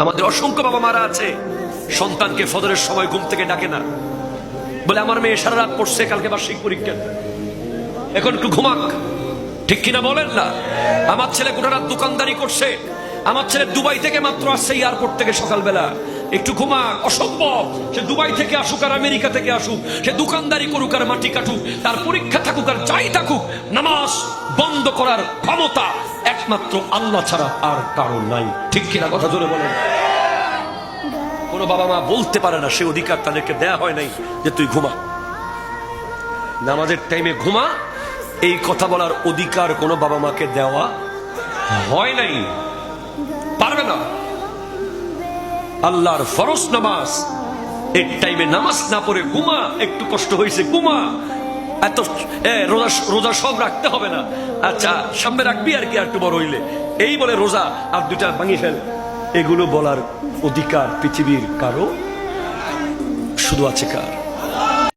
আমাদের অসংখ্য বাবা মারা আছে সন্তানকে ফজরের সময় ঘুম থেকে ডাকে না, বলে আমার মেয়ে সারা রাত পড়ছে, কালকে বার্ষিক পরীক্ষা, এখন একটু ঘুমাক। ঠিক কিনা বলেন না? আমার ছেলে গোটা রাত দোকানদারি করছে, আমার ছেলে দুবাই থেকে মাত্র আসছে এয়ারপোর্ট থেকে সকালবেলা, একটু ঘুমাক। অসম্ভব, সে দুবাই থেকে আসুক আর আমেরিকা থেকে আসুক, সে দোকানদারি করুক আর মাটি কাটুক, তার পরীক্ষা থাকুক আর যাই থাকুক, নামাজ বন্ধ করার ক্ষমতা একমাত্র আল্লাহ ছাড়া আর কারণ নাই। ঠিক কিনা? কথা জোরে বলেন। কোন বাবা মা বলতে পারে না, সে অধিকার তাদেরকে দেয়া হয় নাই যে তুই ঘুমা, নামাজের টাইমে ঘুমা, এই কথা বলার অধিকার কোন বাবা মাকে দেওয়া হয় নাই, পারবে না। আল্লাহর ফরজ নামাজ এই টাইমে নামাজ না পড়ে ঘুমা, একটু কষ্ট হয়েছে ঘুমা, এত রোজা সব রাখতে হবে না, আচ্ছা সামনে রাখবি আর কি, আর একটু বড় হইলে এই বলে রোজা আর দুটা ভাঙিয়ে ফেল, এগুলো বলার অধিকার পৃথিবীর কারো, শুধু আছে কার?